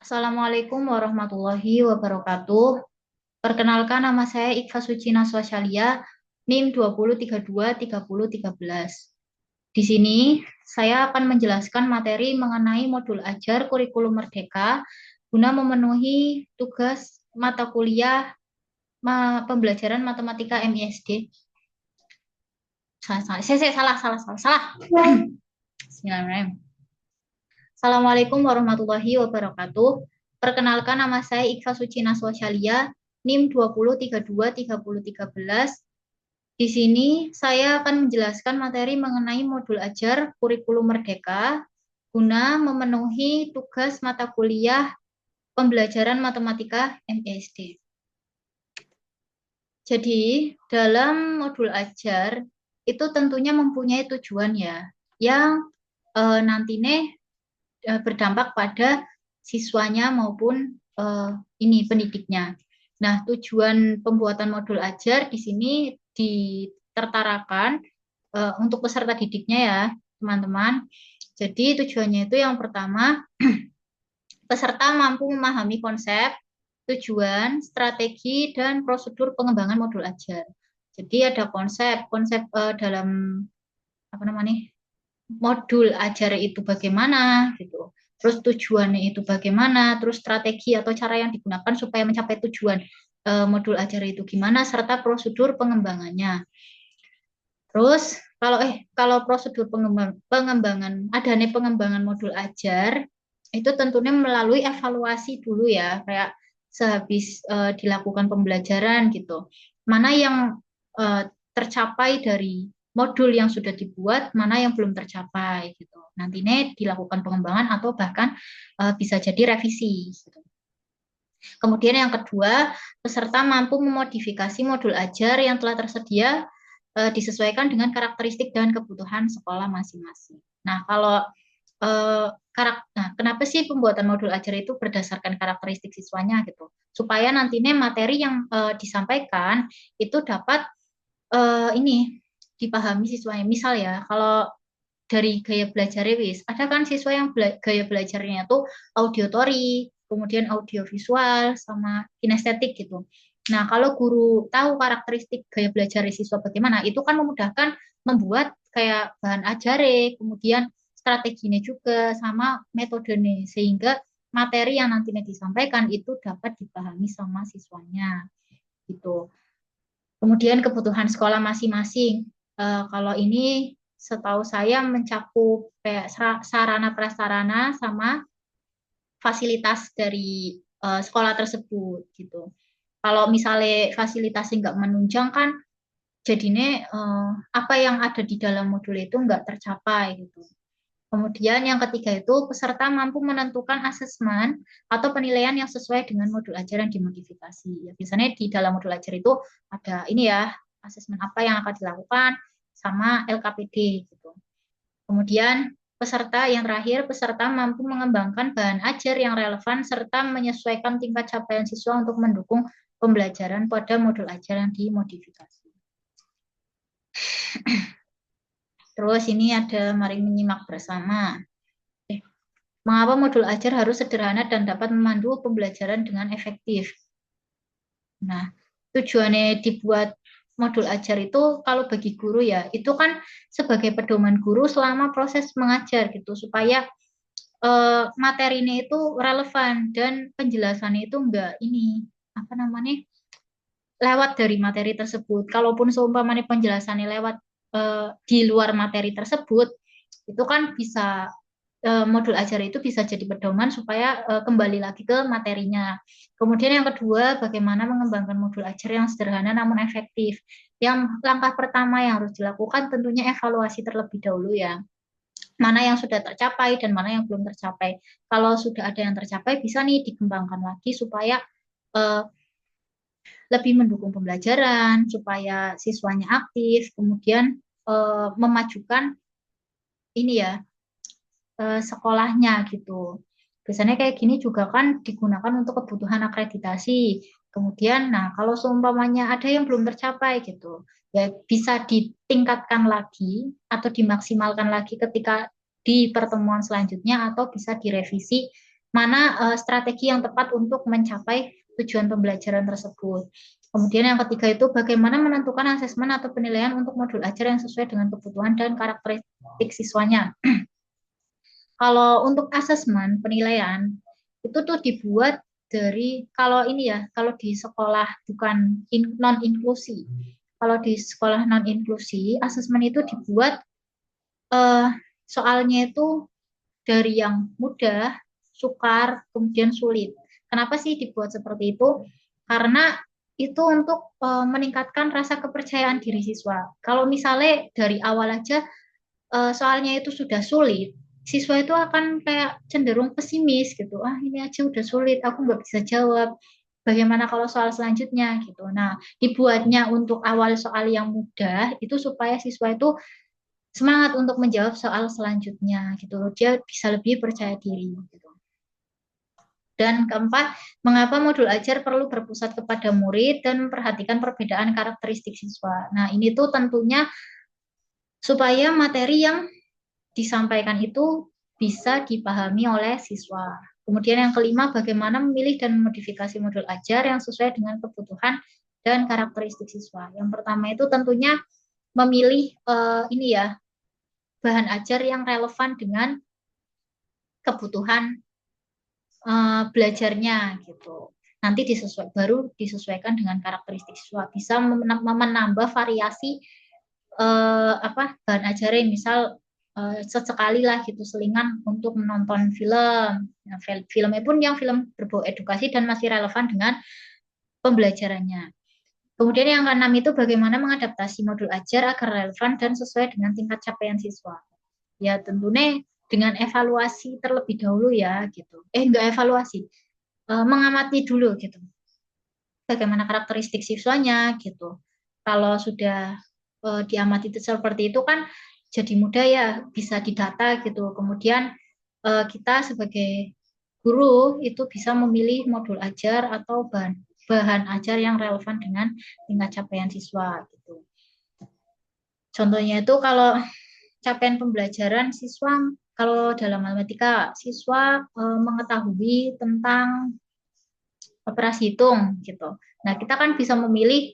Assalamualaikum warahmatullahi wabarakatuh. Perkenalkan, nama saya Ikfa Sucina Swasyalia, NIM 20323013. Di sini saya akan menjelaskan materi mengenai modul ajar kurikulum merdeka guna memenuhi tugas mata kuliah pembelajaran matematika MISD. Salah. Bismillahirrahmanirrahim. Assalamualaikum warahmatullahi wabarakatuh. Perkenalkan, nama saya Ikfa Sucina Swasyalia, NIM 20323013. Di sini saya akan menjelaskan materi mengenai modul ajar kurikulum merdeka guna memenuhi tugas mata kuliah pembelajaran matematika MISD. Jadi, dalam modul ajar itu tentunya mempunyai tujuan ya, yang nantinya berdampak pada siswanya maupun ini pendidiknya. Nah, tujuan pembuatan modul ajar di sini ditertarakan untuk peserta didiknya ya, teman-teman. Jadi tujuannya itu yang pertama, peserta mampu memahami konsep, tujuan, strategi, dan prosedur pengembangan modul ajar. Jadi ada konsep dalam apa namanya modul ajar itu bagaimana gitu. Terus tujuannya itu bagaimana, terus strategi atau cara yang digunakan supaya mencapai tujuan modul ajar itu gimana, serta prosedur pengembangannya. Terus kalau prosedur pengembangan adanya pengembangan modul ajar itu tentunya melalui evaluasi dulu ya, kayak sehabis dilakukan pembelajaran gitu. Mana yang eh, tercapai dari modul yang sudah dibuat, mana yang belum tercapai gitu. Nantinya dilakukan pengembangan atau bahkan bisa jadi revisi gitu. Kemudian yang kedua, peserta mampu memodifikasi modul ajar yang telah tersedia disesuaikan dengan karakteristik dan kebutuhan sekolah masing-masing. Nah, kalau kenapa sih pembuatan modul ajar itu berdasarkan karakteristik siswanya gitu? Supaya nantinya materi yang disampaikan itu dapat ini dipahami siswanya. Misal ya, kalau dari gaya belajar wis, ada kan siswa yang gaya belajarnya itu auditory, kemudian audiovisual, sama kinestetik gitu. Nah, kalau guru tahu karakteristik gaya belajar siswa bagaimana, itu kan memudahkan membuat kayak bahan ajare, kemudian strateginya juga, sama metodenya, sehingga materi yang nantinya disampaikan itu dapat dipahami sama siswanya gitu. Kemudian kebutuhan sekolah masing-masing. Kalau ini setahu saya mencakup kayak sarana prasarana sama fasilitas dari sekolah tersebut gitu. Kalau misalnya fasilitasnya nggak menunjang kan jadinya apa yang ada di dalam modul itu nggak tercapai gitu. Kemudian yang ketiga itu peserta mampu menentukan asesmen atau penilaian yang sesuai dengan modul ajar yang dimodifikasi. Ya, biasanya di dalam modul ajar itu ada ini ya, asesmen apa yang akan dilakukan sama LKPD gitu. Kemudian yang terakhir, peserta mampu mengembangkan bahan ajar yang relevan serta menyesuaikan tingkat capaian siswa untuk mendukung pembelajaran pada modul ajar yang dimodifikasi. Terus ini ada, mari menyimak bersama. Mengapa modul ajar harus sederhana dan dapat memandu pembelajaran dengan efektif? Nah, tujuannya dibuat modul ajar itu kalau bagi guru ya, itu kan sebagai pedoman guru selama proses mengajar gitu, supaya materinya itu relevan dan penjelasannya itu enggak ini, apa namanya, lewat dari materi tersebut. Kalaupun seumpamanya penjelasannya lewat di luar materi tersebut, itu kan bisa modul ajar itu bisa jadi pedoman supaya kembali lagi ke materinya. Kemudian yang kedua, bagaimana mengembangkan modul ajar yang sederhana namun efektif. Yang langkah pertama yang harus dilakukan tentunya evaluasi terlebih dahulu ya. Mana yang sudah tercapai dan mana yang belum tercapai. Kalau sudah ada yang tercapai, bisa nih dikembangkan lagi supaya uh, lebih mendukung pembelajaran, supaya siswanya aktif, kemudian memajukan ini ya sekolahnya gitu. Biasanya kayak gini juga kan digunakan untuk kebutuhan akreditasi. Kemudian, nah kalau seumpamanya ada yang belum tercapai gitu, ya bisa ditingkatkan lagi atau dimaksimalkan lagi ketika di pertemuan selanjutnya atau bisa direvisi mana strategi yang tepat untuk mencapai tujuan pembelajaran tersebut. Kemudian yang ketiga itu bagaimana menentukan asesmen atau penilaian untuk modul ajar yang sesuai dengan kebutuhan dan karakteristik siswanya. Kalau untuk asesmen penilaian itu tuh dibuat dari kalau ini ya, kalau di sekolah bukan non inklusi. Kalau di sekolah non inklusi, asesmen itu dibuat soalnya itu dari yang mudah, sukar, kemudian sulit. Kenapa sih dibuat seperti itu? Karena itu untuk meningkatkan rasa kepercayaan diri siswa. Kalau misalnya dari awal aja soalnya itu sudah sulit, siswa itu akan kayak cenderung pesimis gitu. Ah ini aja udah sulit, aku nggak bisa jawab. Bagaimana kalau soal selanjutnya gitu. Nah, dibuatnya untuk awal soal yang mudah itu supaya siswa itu semangat untuk menjawab soal selanjutnya gitu. Dia bisa lebih percaya diri gitu. Dan keempat, mengapa modul ajar perlu berpusat kepada murid dan memperhatikan perbedaan karakteristik siswa. Nah, ini tuh tentunya supaya materi yang disampaikan itu bisa dipahami oleh siswa. Kemudian yang kelima, bagaimana memilih dan memodifikasi modul ajar yang sesuai dengan kebutuhan dan karakteristik siswa. Yang pertama itu tentunya memilih ini ya, bahan ajar yang relevan dengan kebutuhan belajarnya gitu. Nanti baru disesuaikan dengan karakteristik siswa. Bisa menambah variasi bahan ajarnya, misal sesekali lah gitu selingan untuk menonton film. Nah, filmnya pun yang film berbau edukasi dan masih relevan dengan pembelajarannya. Kemudian yang keenam itu bagaimana mengadaptasi modul ajar agar relevan dan sesuai dengan tingkat capaian siswa. Ya tentunya dengan evaluasi terlebih dahulu ya gitu. Enggak evaluasi, mengamati dulu gitu. Bagaimana karakteristik siswanya gitu. Kalau sudah diamati seperti itu kan jadi mudah ya bisa didata gitu. Kemudian kita sebagai guru itu bisa memilih modul ajar atau bahan ajar yang relevan dengan tingkat capaian siswa gitu. Contohnya itu kalau capaian pembelajaran siswa, kalau dalam matematika siswa mengetahui tentang operasi hitung gitu. Nah, kita kan bisa memilih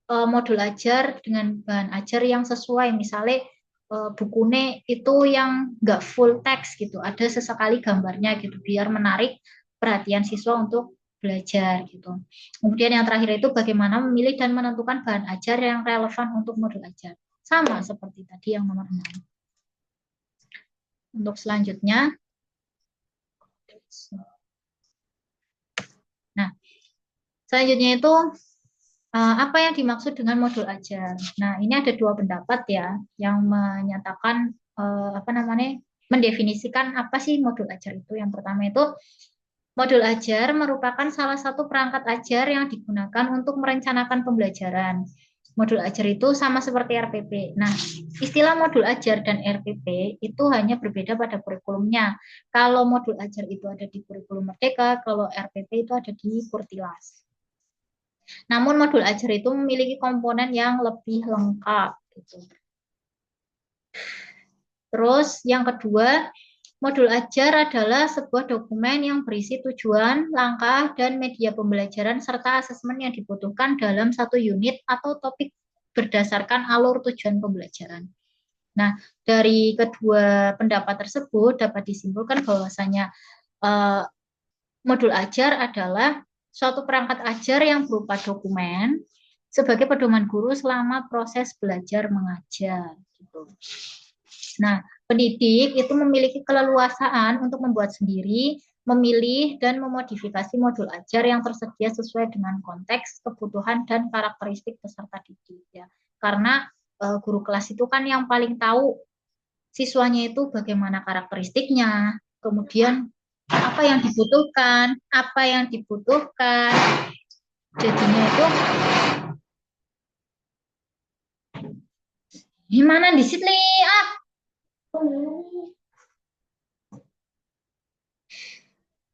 modul ajar dengan bahan ajar yang sesuai. Misalnya bukunya itu yang nggak full teks gitu, ada sesekali gambarnya gitu, biar menarik perhatian siswa untuk belajar gitu. Kemudian yang terakhir itu bagaimana memilih dan menentukan bahan ajar yang relevan untuk modul ajar. Sama seperti tadi yang nomor 6. Untuk selanjutnya, nah selanjutnya itu apa yang dimaksud dengan modul ajar? Nah, ini ada dua pendapat ya yang menyatakan apa namanya mendefinisikan apa sih modul ajar itu. Yang pertama itu modul ajar merupakan salah satu perangkat ajar yang digunakan untuk merencanakan pembelajaran. Modul ajar itu sama seperti RPP. Nah, istilah modul ajar dan RPP itu hanya berbeda pada kurikulumnya. Kalau modul ajar itu ada di kurikulum Merdeka, kalau RPP itu ada di Kurtilas. Namun modul ajar itu memiliki komponen yang lebih lengkap. Gitu. Terus yang kedua, modul ajar adalah sebuah dokumen yang berisi tujuan, langkah, dan media pembelajaran serta asesmen yang dibutuhkan dalam satu unit atau topik berdasarkan alur tujuan pembelajaran. Nah, dari kedua pendapat tersebut dapat disimpulkan bahwasanya modul ajar adalah suatu perangkat ajar yang berupa dokumen sebagai pedoman guru selama proses belajar mengajar. Gitu. Nah, pendidik itu memiliki keleluasaan untuk membuat sendiri, memilih, dan memodifikasi modul ajar yang tersedia sesuai dengan konteks, kebutuhan, dan karakteristik peserta didik. Ya. Karena guru kelas itu kan yang paling tahu siswanya itu bagaimana karakteristiknya, kemudian apa yang dibutuhkan. Jadinya itu gimana di sini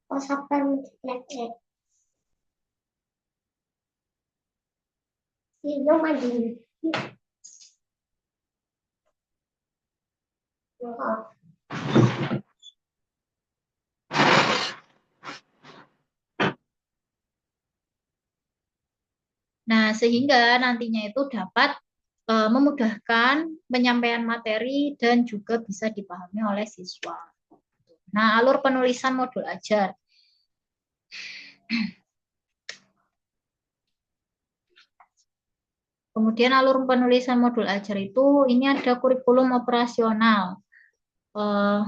Posapan lek-lek. Sino maju. Nah, sehingga nantinya itu dapat memudahkan penyampaian materi dan juga bisa dipahami oleh siswa. Nah, alur penulisan modul ajar. Kemudian alur penulisan modul ajar itu ini ada kurikulum operasional. Eh,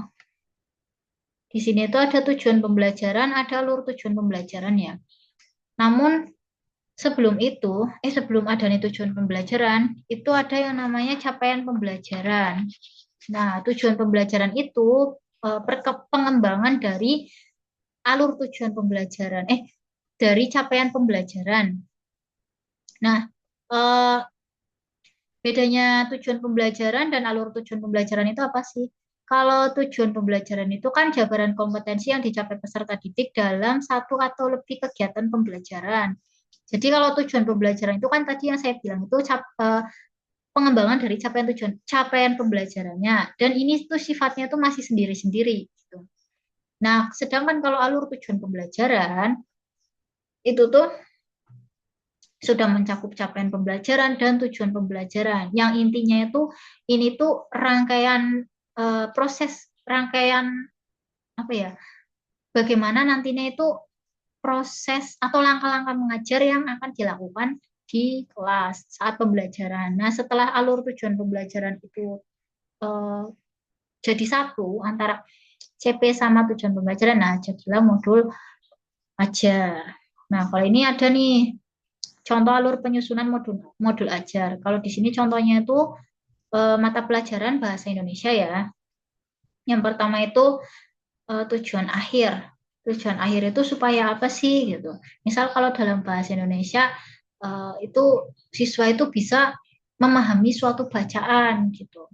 di sini itu ada tujuan pembelajaran, ada alur tujuan pembelajaran ya. Namun sebelum adanya tujuan pembelajaran, itu ada yang namanya capaian pembelajaran. Nah, tujuan pembelajaran itu pengembangan dari alur tujuan pembelajaran, dari capaian pembelajaran. Nah, eh, bedanya tujuan pembelajaran dan alur tujuan pembelajaran itu apa sih? Kalau tujuan pembelajaran itu kan jabaran kompetensi yang dicapai peserta didik dalam satu atau lebih kegiatan pembelajaran. Jadi kalau tujuan pembelajaran itu kan tadi yang saya bilang itu pengembangan dari capaian pembelajarannya. Dan ini tuh sifatnya tuh masih sendiri-sendiri gitu. Nah, sedangkan kalau alur tujuan pembelajaran itu tuh sudah mencakup capaian pembelajaran dan tujuan pembelajaran. Yang intinya itu ini tuh rangkaian proses rangkaian apa ya? Bagaimana nantinya itu proses atau langkah-langkah mengajar yang akan dilakukan di kelas saat pembelajaran. Nah, setelah alur tujuan pembelajaran itu eh, jadi satu antara CP sama tujuan pembelajaran, nah jadilah modul ajar. Nah, kalau ini ada nih contoh alur penyusunan modul modul ajar. Kalau di sini contohnya itu mata pelajaran bahasa Indonesia ya. Yang pertama itu tujuan akhir. Tujuan akhir itu supaya apa sih gitu. Misal kalau dalam bahasa Indonesia itu siswa itu bisa memahami suatu bacaan gitu.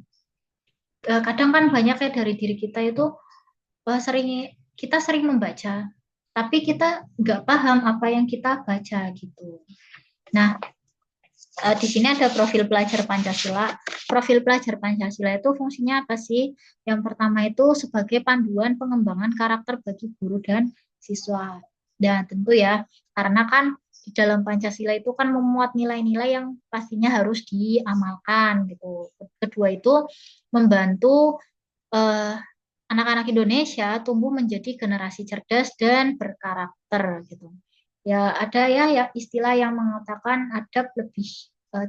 Kadang kan banyak ya dari diri kita itu sering kita sering membaca, tapi kita nggak paham apa yang kita baca gitu. Nah, di sini ada profil pelajar Pancasila. Profil pelajar Pancasila itu fungsinya apa sih? Yang pertama itu sebagai panduan pengembangan karakter bagi guru dan siswa. Dan tentu ya, karena kan di dalam Pancasila itu kan memuat nilai-nilai yang pastinya harus diamalkan gitu. Kedua itu membantu eh, anak-anak Indonesia tumbuh menjadi generasi cerdas dan berkarakter gitu. Ya ada ya istilah yang mengatakan adab lebih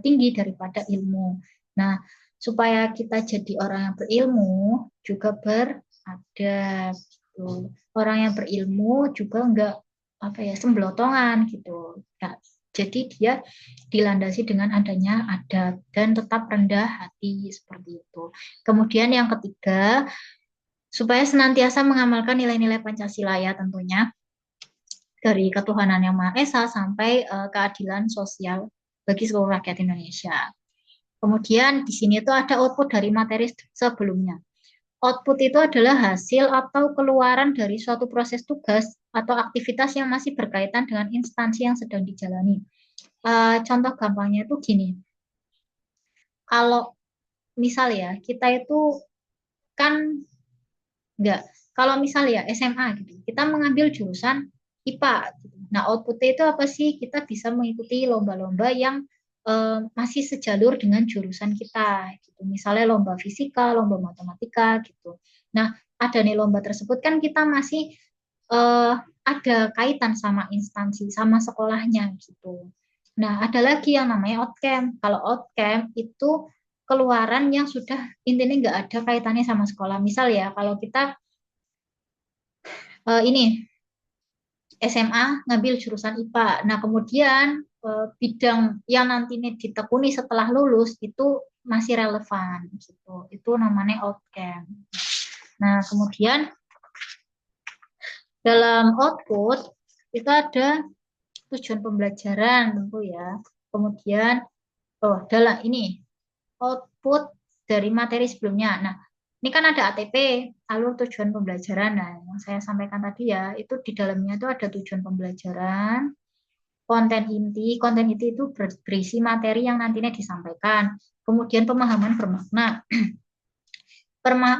tinggi daripada ilmu. Nah, supaya kita jadi orang yang berilmu juga beradab gitu. Orang yang berilmu juga enggak apa ya semblotongan gitu. Nah, jadi dia dilandasi dengan adanya adab dan tetap rendah hati seperti itu. Kemudian yang ketiga, supaya senantiasa mengamalkan nilai-nilai Pancasila ya tentunya dari ketuhanan yang Maha Esa sampai keadilan sosial bagi seluruh rakyat Indonesia. Kemudian di sini tuh ada output dari materi sebelumnya. Output itu adalah hasil atau keluaran dari suatu proses tugas atau aktivitas yang masih berkaitan dengan instansi yang sedang dijalani. Contoh gampangnya itu gini, kalau misal ya kita itu kan enggak. Kalau misalnya SMA gitu, kita mengambil jurusan IPA. Gitu. Nah, outputnya itu apa sih? Kita bisa mengikuti lomba-lomba yang masih sejalur dengan jurusan kita. Gitu. Misalnya lomba fisika, lomba matematika gitu. Nah, ada nih lomba tersebut kan kita masih ada kaitan sama instansi, sama sekolahnya gitu. Nah, ada lagi yang namanya outcam. Kalau outcam itu keluaran yang sudah intinya nggak ada kaitannya sama sekolah. Misal ya, kalau kita ini SMA ngambil jurusan IPA. Nah, kemudian bidang yang nantinya ditekuni setelah lulus itu masih relevan gitu. Itu namanya outcome. Nah, kemudian dalam output itu ada tujuan pembelajaran tentu ya. Kemudian dalam ini output dari materi sebelumnya. Nah, ini kan ada ATP, alur tujuan pembelajaran. Nah, yang saya sampaikan tadi ya, itu di dalamnya itu ada tujuan pembelajaran, konten inti itu berisi materi yang nantinya disampaikan. Kemudian pemahaman bermakna.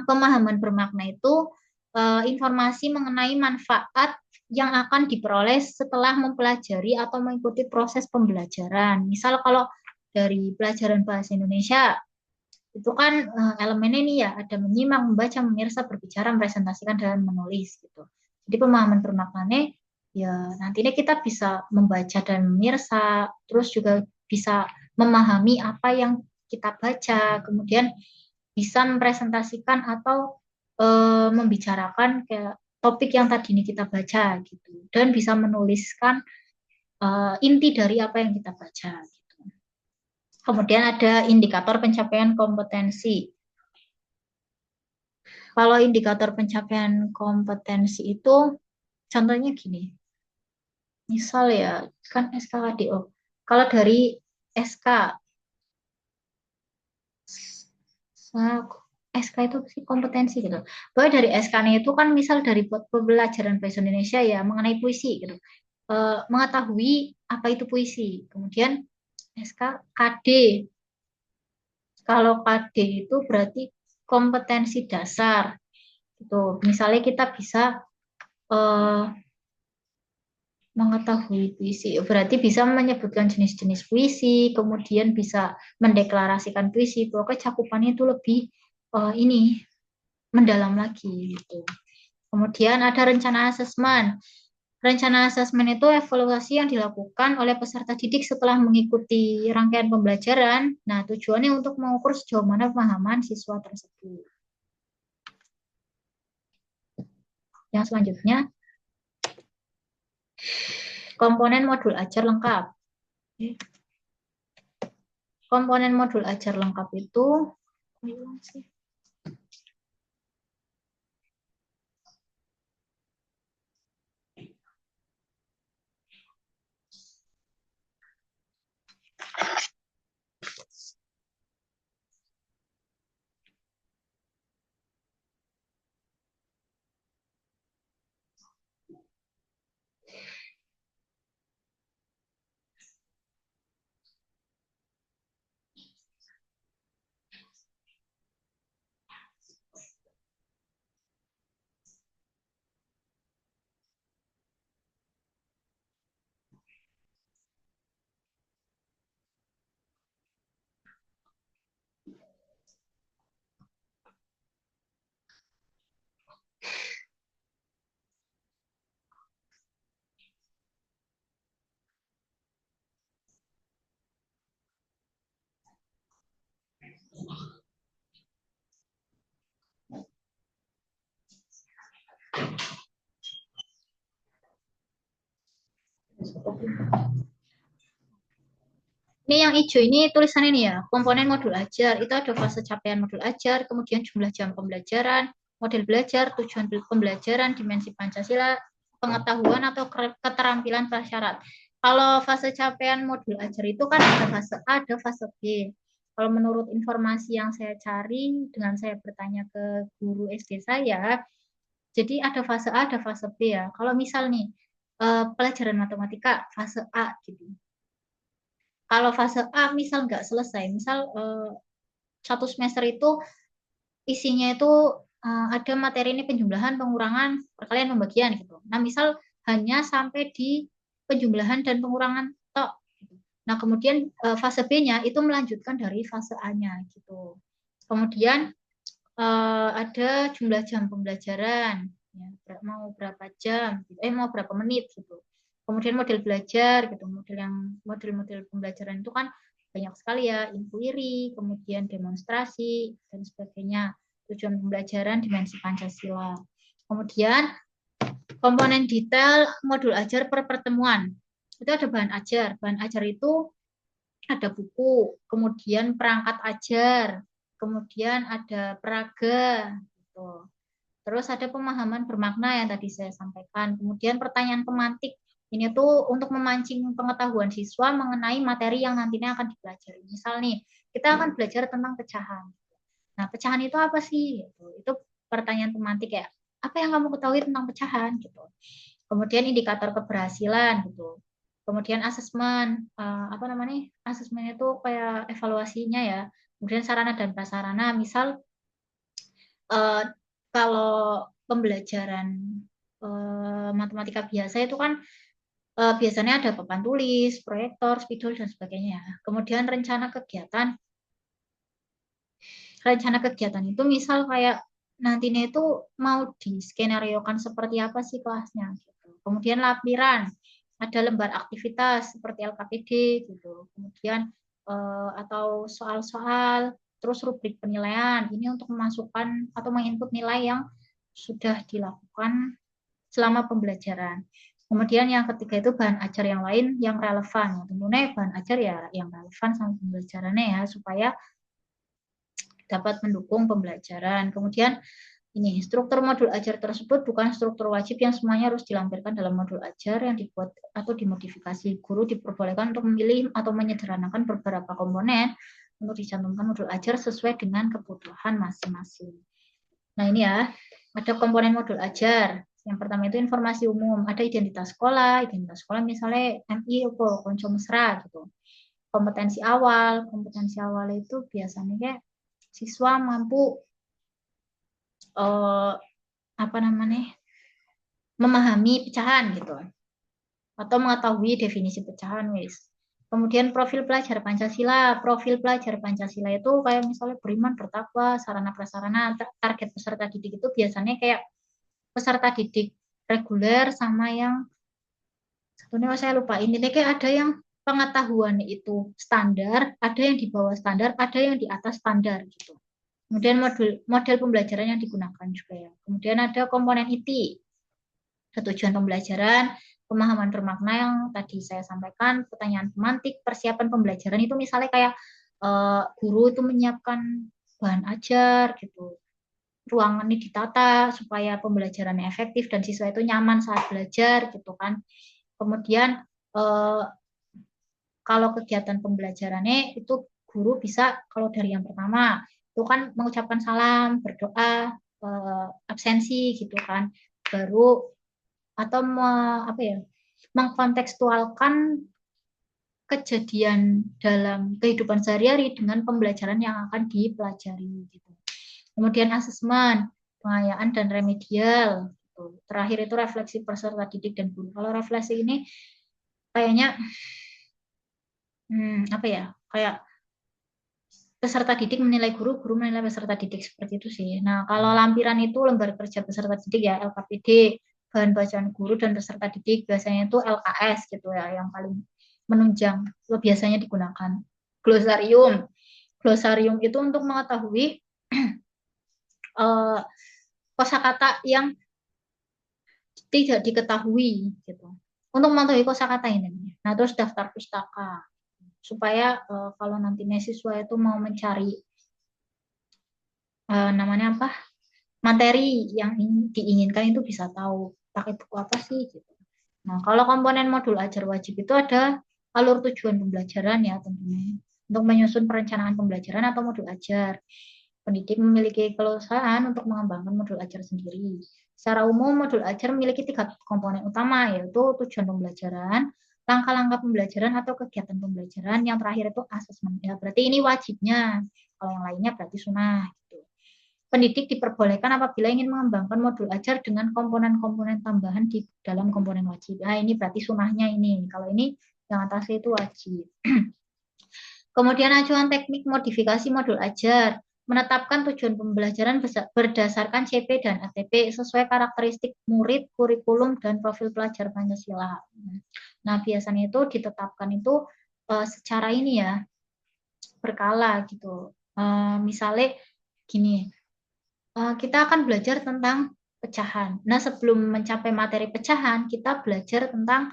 Pemahaman bermakna itu informasi mengenai manfaat yang akan diperoleh setelah mempelajari atau mengikuti proses pembelajaran. Misal kalau dari pelajaran bahasa Indonesia, itu kan elemennya nih ya, ada menyimak, membaca, memirsa, berbicara, presentasikan, dan menulis gitu. Jadi pemahaman bermaknanya ya nantinya kita bisa membaca dan memirsa, terus juga bisa memahami apa yang kita baca, kemudian bisa mempresentasikan atau membicarakan kayak topik yang tadi ini kita baca gitu, dan bisa menuliskan inti dari apa yang kita baca gitu. Kemudian ada indikator pencapaian kompetensi. Kalau indikator pencapaian kompetensi itu contohnya gini, misal ya kan SKKDO. Kalau dari SK, SK itu sih kompetensi gitu. Bahwa dari SK-nya itu kan misal dari pembelajaran bahasa Indonesia ya mengenai puisi gitu. Mengetahui apa itu puisi. Kemudian SK KD. Kalau KD itu berarti kompetensi dasar gitu. Misalnya kita bisa eh, mengetahui puisi, berarti bisa menyebutkan jenis-jenis puisi, kemudian bisa mendeklarasikan puisi. Pokoknya cakupannya itu lebih ini mendalam lagi gitu. Kemudian ada rencana asesmen. Rencana asesmen itu evaluasi yang dilakukan oleh peserta didik setelah mengikuti rangkaian pembelajaran. Nah, tujuannya untuk mengukur sejauh mana pemahaman siswa tersebut. Yang selanjutnya, komponen modul ajar lengkap. Komponen modul ajar lengkap itu ini yang hijau ini tulisannya nih ya, komponen modul ajar. Itu ada fase capaian modul ajar, kemudian jumlah jam pembelajaran, model belajar, tujuan pembelajaran, dimensi Pancasila, pengetahuan atau keterampilan prasyarat. Kalau fase capaian modul ajar itu kan ada fase A, ada fase B. Kalau menurut informasi yang saya cari dengan saya bertanya ke guru SD saya, jadi ada fase A, ada fase B ya. Kalau misal nih pelajaran matematika fase A gitu. Kalau fase A misal nggak selesai, misal satu semester itu isinya itu ada materi ini penjumlahan, pengurangan, perkalian, pembagian gitu. Nah, misal hanya sampai di penjumlahan dan pengurangan tok. Gitu. Nah, kemudian fase B-nya itu melanjutkan dari fase A-nya gitu. Kemudian ada jumlah jam pembelajaran, ya, mau berapa jam, gitu. Mau berapa menit gitu. Kemudian model belajar gitu, model pembelajaran itu kan banyak sekali ya, inquiry, kemudian demonstrasi dan sebagainya. Tujuan pembelajaran dimensi Pancasila. Kemudian komponen detail modul ajar per pertemuan. Itu ada bahan ajar. Bahan ajar itu ada buku, kemudian perangkat ajar, kemudian ada peraga, gitu. Terus ada pemahaman bermakna yang tadi saya sampaikan. Kemudian pertanyaan pemantik. Ini tuh untuk memancing pengetahuan siswa mengenai materi yang nantinya akan dipelajari. Misal nih, kita akan belajar tentang pecahan. Nah, pecahan itu apa sih? Itu pertanyaan pemantik ya. Apa yang kamu ketahui tentang pecahan? Gitu. Kemudian indikator keberhasilan gitu. Kemudian asesmen, apa namanya? Asesmen itu kayak evaluasinya ya. Kemudian sarana dan prasarana, misal kalau pembelajaran matematika biasa itu kan biasanya ada papan tulis, proyektor, spidol dan sebagainya. Kemudian rencana kegiatan itu misal kayak nantinya itu mau diskenariokan seperti apa sih kelasnya gitu. Kemudian lampiran, ada lembar aktivitas seperti LKPD gitu. Kemudian atau soal-soal, terus rubrik penilaian. Ini untuk memasukkan atau menginput nilai yang sudah dilakukan selama pembelajaran. Kemudian yang ketiga itu bahan ajar yang lain yang relevan. Tentunya bahan ajar ya yang relevan sama pembelajarannya ya supaya dapat mendukung pembelajaran. Kemudian ini struktur modul ajar tersebut bukan struktur wajib yang semuanya harus dilampirkan dalam modul ajar yang dibuat atau dimodifikasi. Guru diperbolehkan untuk memilih atau menyederhanakan beberapa komponen untuk dicantumkan modul ajar sesuai dengan kebutuhan masing-masing. Nah ini ya, ada komponen modul ajar. Yang pertama itu informasi umum, ada identitas sekolah misalnya MI atau konco mesra gitu. Kompetensi awal itu biasanya kayak siswa mampu apa namanya memahami pecahan gitu atau mengetahui definisi pecahan wis. Kemudian profil pelajar Pancasila. Profil pelajar Pancasila itu kayak misalnya beriman, bertakwa, sarana prasarana, target peserta didik itu biasanya kayak peserta didik reguler sama yang satunya saya lupa. Ini kayak ada yang pengetahuan itu standar, ada yang di bawah standar, ada yang di atas standar gitu. Kemudian model pembelajaran yang digunakan juga ya. Kemudian ada komponen IT, tujuan pembelajaran, pemahaman bermakna yang tadi saya sampaikan, pertanyaan pemantik, persiapan pembelajaran itu misalnya kayak guru itu menyiapkan bahan ajar gitu, ruangan ini ditata supaya pembelajarannya efektif dan siswa itu nyaman saat belajar gitu kan. Kemudian kalau kegiatan pembelajarannya itu guru bisa kalau dari yang pertama itu kan mengucapkan salam, berdoa, absensi gitu kan, baru atau apa ya mengkontekstualkan kejadian dalam kehidupan sehari-hari dengan pembelajaran yang akan dipelajari gitu. Kemudian asesmen, pengayaan dan remedial. Gitu. Terakhir itu refleksi peserta didik dan guru. Kalau refleksi ini kayaknya apa ya kayak peserta didik menilai guru, guru menilai peserta didik seperti itu sih. Nah, kalau lampiran itu lembar kerja peserta didik ya LKPD, bahan bacaan guru dan peserta didik biasanya itu LKS gitu ya yang paling menunjang biasanya digunakan. Glosarium. Glosarium itu untuk mengetahui kosakata yang tidak diketahui gitu. Untuk mengetahui kosakata ini. Nah, terus daftar pustaka supaya kalau nantinya siswa itu mau mencari namanya apa materi yang diinginkan itu bisa tahu pakai buku apa sih gitu. Nah, kalau komponen modul ajar wajib itu ada alur tujuan pembelajaran ya tentunya. Untuk menyusun perencanaan pembelajaran atau modul ajar. Pendidik memiliki kelulusan untuk mengembangkan modul ajar sendiri. Secara umum, modul ajar memiliki 3 komponen utama, yaitu tujuan pembelajaran, langkah-langkah pembelajaran atau kegiatan pembelajaran, yang terakhir itu asesmen. Ya, berarti ini wajibnya. Kalau yang lainnya berarti sunnah. Gitu. Pendidik diperbolehkan apabila ingin mengembangkan modul ajar dengan komponen-komponen tambahan di dalam komponen wajib. Nah, ini berarti sunnahnya ini. Kalau ini yang atasnya itu wajib. Kemudian acuan teknik modifikasi modul ajar. Menetapkan tujuan pembelajaran berdasarkan CP dan ATP sesuai karakteristik murid, kurikulum, dan profil pelajar Pancasila. Nah, biasanya itu ditetapkan itu secara ini ya, berkala gitu. Misalnya gini, kita akan belajar tentang pecahan. Nah, sebelum mencapai materi pecahan, kita belajar tentang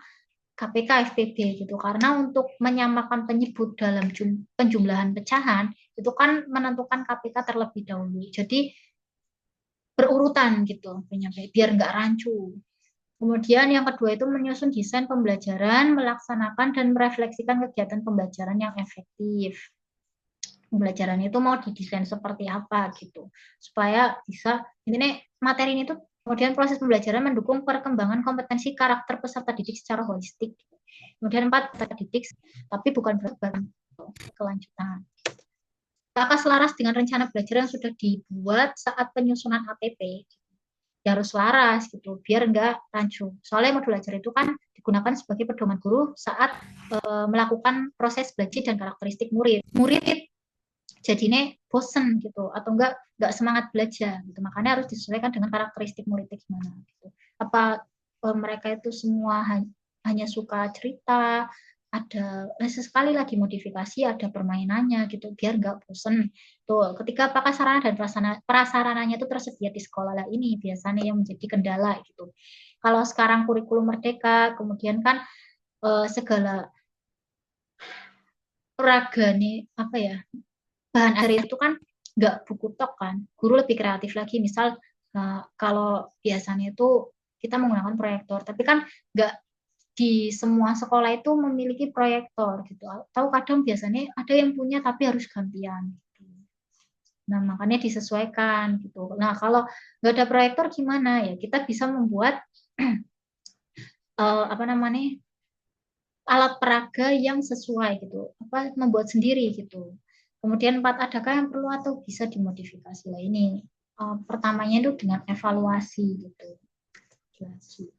KPK FPB gitu. Karena untuk menyamakan penyebut dalam penjumlahan pecahan, itu kan menentukan KPK terlebih dahulu. Jadi berurutan gitu, biar nggak rancu. Kemudian yang kedua itu menyusun desain pembelajaran, melaksanakan dan merefleksikan kegiatan pembelajaran yang efektif. Pembelajaran itu mau didesain seperti apa gitu supaya bisa ini materi ini tuh kemudian proses pembelajaran mendukung perkembangan kompetensi karakter peserta didik secara holistik. Kemudian 4 peserta didik tapi bukan berarti kelanjutan. Apakah selaras dengan rencana belajar yang sudah dibuat saat penyusunan ATP? ya harus waras gitu, biar enggak rancu. Soalnya modul ajar itu kan digunakan sebagai pedoman guru saat melakukan proses belajar dan karakteristik murid. Murid jadinya bosen gitu atau enggak semangat belajar gitu. Makanya harus disesuaikan dengan karakteristik muridnya gimana gitu. Apa mereka itu semua hanya suka cerita, ada sesekali lagi modifikasi, ada permainannya gitu biar nggak bosen. Tuh, ketika apakah sarana dan prasarananya itu tersedia di sekolah lah, ini biasanya yang menjadi kendala gitu. Kalau sekarang kurikulum merdeka, kemudian kan segala ragane apa ya, bahan ajar itu kan nggak buku tok kan, guru lebih kreatif lagi. Misal kalau biasanya itu kita menggunakan proyektor, tapi kan nggak di semua sekolah itu memiliki proyektor gitu. Atau kadang biasanya ada yang punya tapi harus gantian gitu. Nah, makanya disesuaikan gitu. Nah, kalau nggak ada proyektor gimana ya? Kita bisa membuat apa namanya, alat peraga yang sesuai gitu, apa membuat sendiri gitu. Kemudian 4, adakah yang perlu atau bisa dimodifikasi? Lah ini pertamanya itu dengan evaluasi gitu. Evaluasi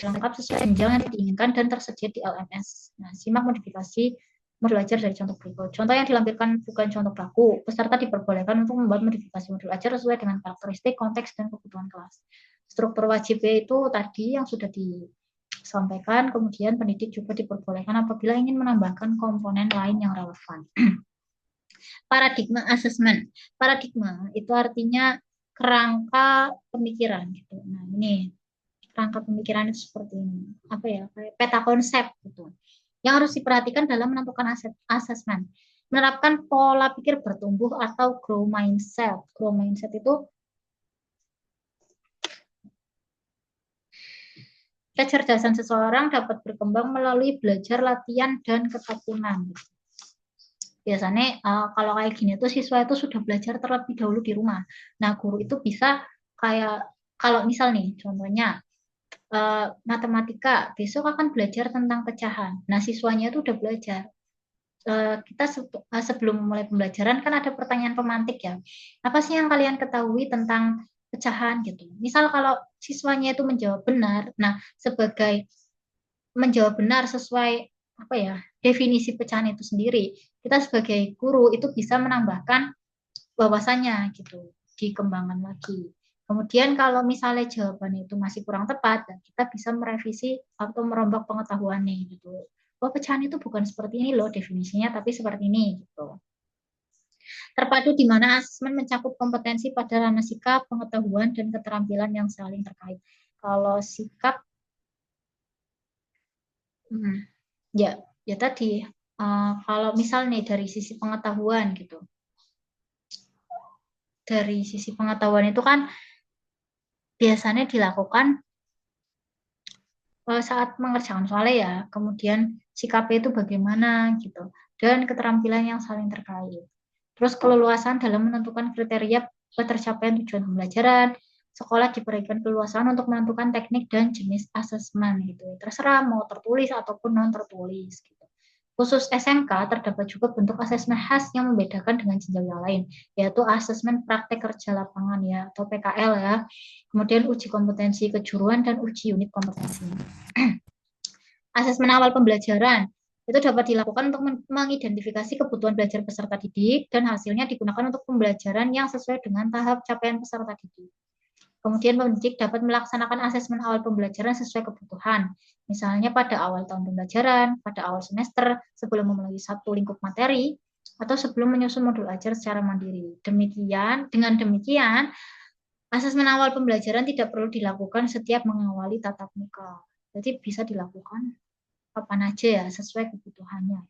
lengkap sesuai jenjang yang diinginkan dan tersedia di LMS. Nah, simak modifikasi modul ajar dari contoh berikut. Contoh yang dilampirkan bukan contoh baku. Peserta diperbolehkan untuk membuat modifikasi modul ajar sesuai dengan karakteristik, konteks, dan kebutuhan kelas. Struktur wajib itu tadi yang sudah disampaikan, kemudian pendidik juga diperbolehkan apabila ingin menambahkan komponen lain yang relevan. Paradigma assessment. Paradigma itu artinya kerangka pemikiran gitu. Nah, ini kerangka pemikiran itu seperti ini. Apa ya? Kayak peta konsep gitu. Yang harus diperhatikan dalam menentukan asesmen. Menerapkan pola pikir bertumbuh atau grow mindset. Grow mindset itu kecerdasan seseorang dapat berkembang melalui belajar, latihan, dan ketekunan. Biasanya kalau kayak gini tuh siswa itu sudah belajar terlebih dahulu di rumah. Nah, guru itu bisa kayak kalau misal nih contohnya matematika, besok akan belajar tentang pecahan. Nah, siswanya itu udah belajar. Kita sebelum mulai pembelajaran kan ada pertanyaan pemantik ya. Apa sih yang kalian ketahui tentang pecahan gitu. Misal kalau siswanya itu menjawab benar, nah sebagai menjawab benar sesuai apa ya, definisi pecahan itu sendiri, kita sebagai guru itu bisa menambahkan wawasannya gitu, dikembangkan lagi. Kemudian kalau misalnya jawaban itu masih kurang tepat, kita bisa merevisi atau merombak pengetahuannya gitu. Oh, pecahan itu bukan seperti ini loh definisinya, tapi seperti ini gitu. Terpadu di mana asesmen mencakup kompetensi pada ranah sikap, pengetahuan, dan keterampilan yang saling terkait. Kalau sikap, ya, ya tadi, kalau misalnya dari sisi pengetahuan gitu, dari sisi pengetahuan itu kan biasanya dilakukan saat mengerjakan soalnya ya, kemudian sikapnya itu bagaimana gitu, dan keterampilan yang saling terkait. Terus keleluasan dalam menentukan kriteria ketercapaian tujuan pembelajaran, sekolah diberikan keleluasan untuk menentukan teknik dan jenis asesmen gitu. Terserah mau tertulis ataupun non tertulis gitu. Khusus SMK terdapat juga bentuk asesmen khas yang membedakan dengan jenjang yang lain, yaitu asesmen praktek kerja lapangan ya atau PKL ya. Kemudian uji kompetensi kejuruan dan uji unit kompetensi. Asesmen awal pembelajaran itu dapat dilakukan untuk mengidentifikasi kebutuhan belajar peserta didik dan hasilnya digunakan untuk pembelajaran yang sesuai dengan tahap capaian peserta didik. Kemudian pendidik dapat melaksanakan asesmen awal pembelajaran sesuai kebutuhan. Misalnya pada awal tahun pembelajaran, pada awal semester, sebelum memulai satu lingkup materi, atau sebelum menyusun modul ajar secara mandiri. Dengan demikian, asesmen awal pembelajaran tidak perlu dilakukan setiap mengawali tatap muka. Jadi bisa dilakukan kapan aja ya, sesuai kebutuhannya.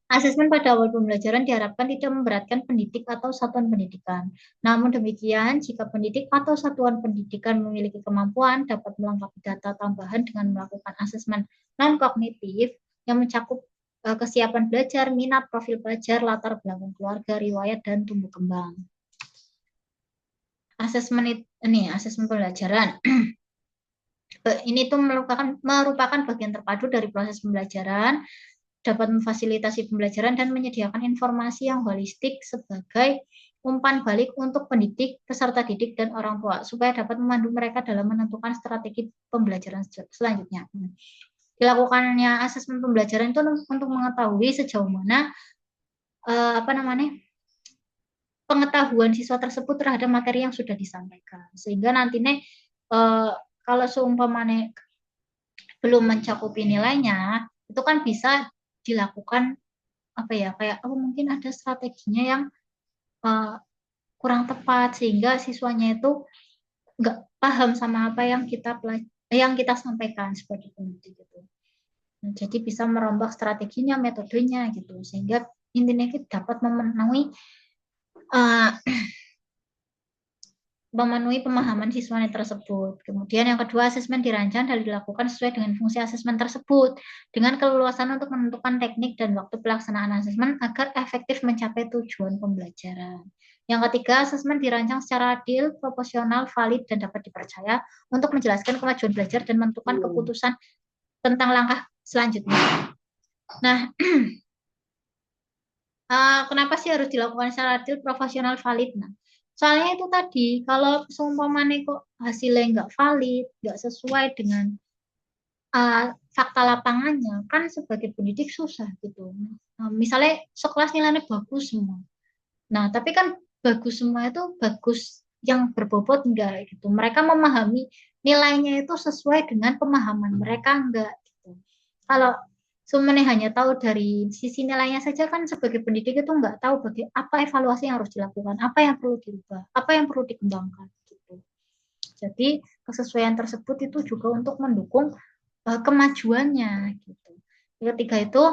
Asesmen pada awal pembelajaran diharapkan tidak memberatkan pendidik atau satuan pendidikan. Namun demikian, jika pendidik atau satuan pendidikan memiliki kemampuan dapat melengkapi data tambahan dengan melakukan asesmen non-kognitif yang mencakup kesiapan belajar, minat, profil pelajar, latar belakang keluarga, riwayat, dan tumbuh kembang. Asesmen pembelajaran. Ini tuh merupakan bagian terpadu dari proses pembelajaran, dapat memfasilitasi pembelajaran dan menyediakan informasi yang holistik sebagai umpan balik untuk pendidik, peserta didik, dan orang tua, supaya dapat memandu mereka dalam menentukan strategi pembelajaran selanjutnya. Dilakukannya asesmen pembelajaran itu untuk mengetahui sejauh mana pengetahuan siswa tersebut terhadap materi yang sudah disampaikan. Sehingga nantinya kalau seumpamanya belum mencakupi nilainya, itu kan bisa dilakukan kayak mungkin ada strateginya yang kurang tepat sehingga siswanya itu nggak paham sama apa yang kita sampaikan sebagai pendidik gitu. Nah, jadi bisa merombak strateginya, metodenya gitu sehingga intinya kita dapat memenuhi pemahaman siswanya tersebut. Kemudian yang kedua, asesmen dirancang dan dilakukan sesuai dengan fungsi asesmen tersebut dengan keleluasan untuk menentukan teknik dan waktu pelaksanaan asesmen agar efektif mencapai tujuan pembelajaran. Yang ketiga, asesmen dirancang secara adil, proporsional, valid, dan dapat dipercaya untuk menjelaskan kemajuan belajar dan menentukan keputusan tentang langkah selanjutnya. Nah, kenapa sih harus dilakukan secara adil, profesional, valid? Nah, soalnya itu tadi, kalau seumpamanya kok hasilnya nggak valid, nggak sesuai dengan fakta lapangannya, kan sebagai pendidik susah gitu. Misalnya sekelas nilainya bagus semua. Nah, tapi kan bagus semua itu bagus yang berbobot enggak gitu. Mereka memahami nilainya itu sesuai dengan pemahaman mereka enggak gitu. Kalau semuanya hanya tahu dari sisi nilainya saja kan sebagai pendidik itu nggak tahu apa evaluasi yang harus dilakukan, apa yang perlu dirubah, apa yang perlu dikembangkan gitu. Jadi kesesuaian tersebut itu juga untuk mendukung kemajuannya gitu. Ketiga itu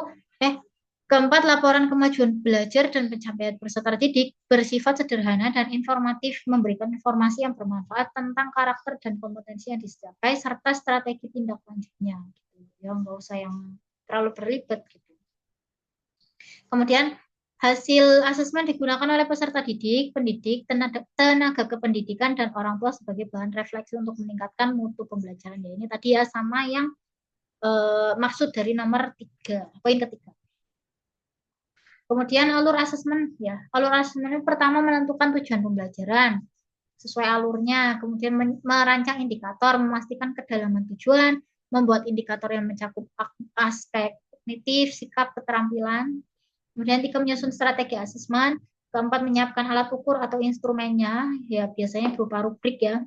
keempat, laporan kemajuan belajar dan pencapaian peserta didik bersifat sederhana dan informatif, memberikan informasi yang bermanfaat tentang karakter dan kompetensi yang dicapai serta strategi tindak lanjutnya gitu. Ya nggak usah yang terlalu berlibat gitu. Kemudian hasil asesmen digunakan oleh peserta didik, pendidik, tenaga kependidikan, dan orang tua sebagai bahan refleksi untuk meningkatkan mutu pembelajaran. Ya, ini tadi ya sama yang maksud dari nomor 3, poin ketiga. Kemudian alur asesmen ya. Alur asesmen pertama menentukan tujuan pembelajaran sesuai alurnya, kemudian merancang indikator, memastikan kedalaman tujuan, membuat indikator yang mencakup aspek kognitif, sikap, keterampilan. Kemudian tiga, menyusun strategi asesmen. Keempat, menyiapkan alat ukur atau instrumennya, ya biasanya berupa rubrik ya.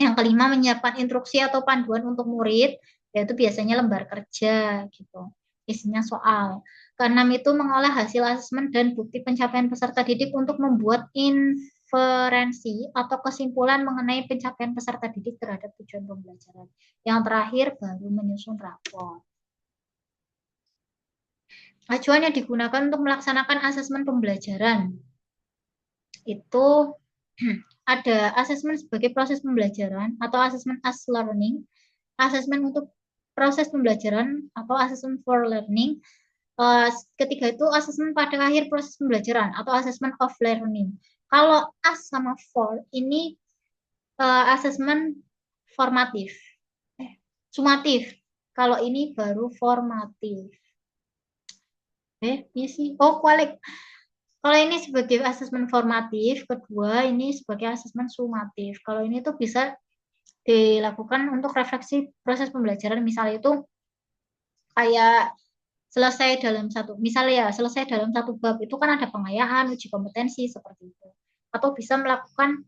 Yang kelima, menyiapkan instruksi atau panduan untuk murid, yaitu biasanya lembar kerja gitu. Isinya soal. Keenam itu mengolah hasil asesmen dan bukti pencapaian peserta didik untuk membuat inferensi atau kesimpulan mengenai pencapaian peserta didik terhadap tujuan pembelajaran. Yang terakhir baru menyusun rapor. Acuan yang digunakan untuk melaksanakan asesmen pembelajaran itu ada asesmen sebagai proses pembelajaran atau asesmen as learning, asesmen untuk proses pembelajaran atau asesmen for learning. Ketiga itu asesmen pada akhir proses pembelajaran atau asesmen of learning. Kalau as sama for ini asesmen formatif, sumatif. Kalau ini baru formatif. Iya sih. Oh, kualik. Kalau ini sebagai asesmen formatif, kedua ini sebagai asesmen sumatif. Kalau ini tuh bisa dilakukan untuk refleksi proses pembelajaran, misalnya itu kayak selesai dalam satu, misalnya ya selesai dalam satu bab itu kan ada pengayaan, uji kompetensi seperti itu. Atau bisa melakukan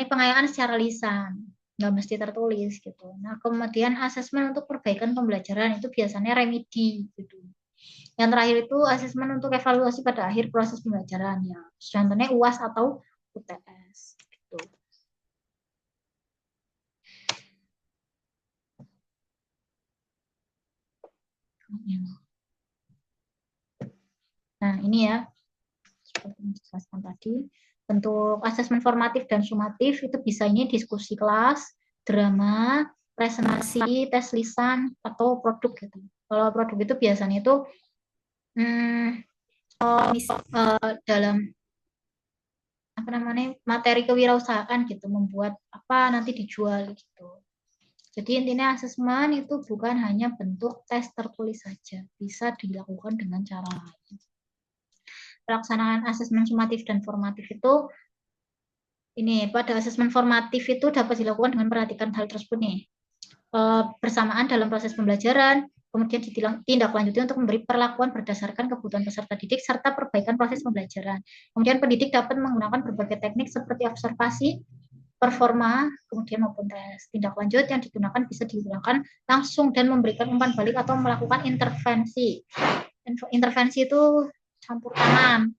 pengayaan secara lisan, nggak mesti tertulis gitu. Nah, kemudian asesmen untuk perbaikan pembelajaran itu biasanya remedi gitu. Yang terakhir itu asesmen untuk evaluasi pada akhir proses pembelajaran ya. Contohnya UAS atau UTS gitu. Nah, ini ya seperti yang dijelaskan tadi. Bentuk asesmen formatif dan sumatif itu bisa ini diskusi kelas, drama, presentasi, tes lisan, atau produk gitu. Kalau produk itu biasanya itu dalam materi kewirausahaan gitu, membuat apa nanti dijual gitu. Jadi intinya asesmen itu bukan hanya bentuk tes tertulis saja, bisa dilakukan dengan cara lain. pelaksanaan asesmen sumatif dan formatif itu ini pada asesmen formatif itu dapat dilakukan dengan memperhatikan hal tersebut nih. Bersamaan dalam proses pembelajaran, kemudian ditindaklanjuti untuk memberi perlakuan berdasarkan kebutuhan peserta didik serta perbaikan proses pembelajaran. Kemudian pendidik dapat menggunakan berbagai teknik seperti observasi, performa, kemudian maupun tes. Tindak lanjut yang digunakan bisa digunakan langsung dan memberikan umpan balik atau melakukan intervensi. Intervensi itu campur tangan.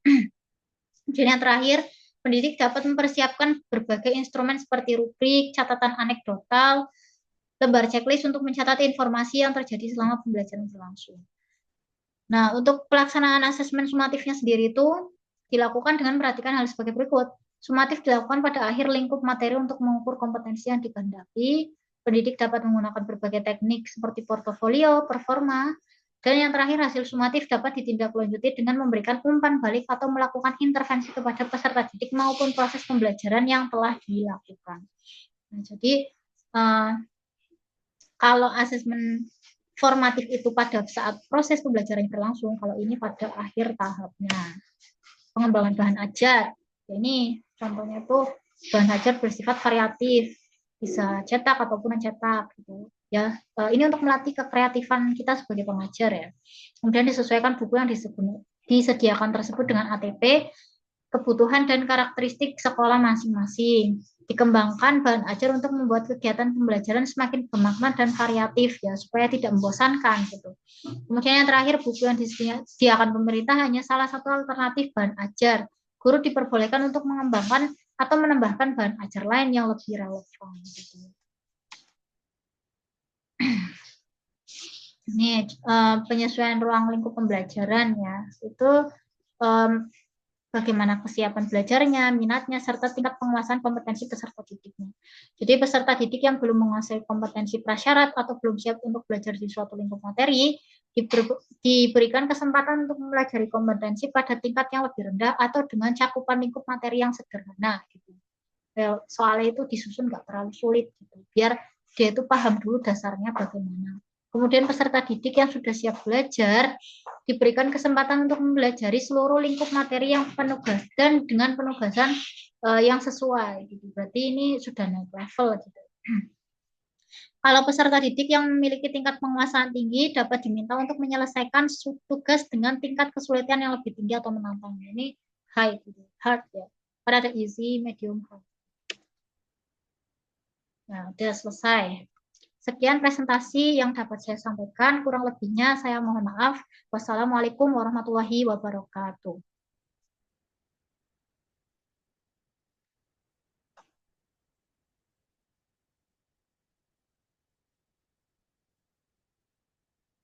Kemudian yang terakhir, pendidik dapat mempersiapkan berbagai instrumen seperti rubrik, catatan anekdotal, lembar checklist untuk mencatat informasi yang terjadi selama pembelajaran berlangsung. Nah, untuk pelaksanaan asesmen sumatifnya sendiri itu dilakukan dengan memperhatikan hal sebagai berikut. Sumatif dilakukan pada akhir lingkup materi untuk mengukur kompetensi yang dikehendaki. Pendidik dapat menggunakan berbagai teknik seperti portofolio, performa, dan yang terakhir hasil sumatif dapat ditindaklanjuti dengan memberikan umpan balik atau melakukan intervensi kepada peserta didik maupun proses pembelajaran yang telah dilakukan. Nah, jadi kalau asesmen formatif itu pada saat proses pembelajaran berlangsung, kalau ini pada akhir tahapnya. Pengembangan bahan ajar. Ini contohnya itu bahan ajar bersifat variatif, bisa cetak ataupun mencetak gitu. Ya, ini untuk melatih kekreatifan kita sebagai pengajar ya. Kemudian disesuaikan buku yang disediakan tersebut dengan ATP, kebutuhan dan karakteristik sekolah masing-masing. Dikembangkan bahan ajar untuk membuat kegiatan pembelajaran semakin bermakna dan variatif ya, supaya tidak membosankan gitu. Kemudian yang terakhir, buku yang disediakan pemerintah hanya salah satu alternatif bahan ajar. Guru diperbolehkan untuk mengembangkan atau menambahkan bahan ajar lain yang lebih relevan gitu. Ini penyesuaian ruang lingkup pembelajaran ya, itu bagaimana kesiapan belajarnya, minatnya, serta tingkat penguasaan kompetensi peserta didiknya. Jadi peserta didik yang belum menguasai kompetensi prasyarat atau belum siap untuk belajar di suatu lingkup materi, diberikan kesempatan untuk mempelajari kompetensi pada tingkat yang lebih rendah atau dengan cakupan lingkup materi yang sederhana. Gitu. Soalnya itu disusun nggak terlalu sulit, gitu. Biar dia itu paham dulu dasarnya bagaimana. Kemudian peserta didik yang sudah siap belajar diberikan kesempatan untuk mempelajari seluruh lingkup materi yang penugas dan dengan penugasan yang sesuai. Gitu. Berarti ini sudah naik level. Gitu. Kalau peserta didik yang memiliki tingkat penguasaan tinggi dapat diminta untuk menyelesaikan tugas dengan tingkat kesulitan yang lebih tinggi atau menantang. Ini high, gitu. Hard ya. Pada ada easy, medium, hard. Nah, udah selesai. Sekian presentasi yang dapat saya sampaikan. Kurang lebihnya saya mohon maaf. Wassalamualaikum warahmatullahi wabarakatuh.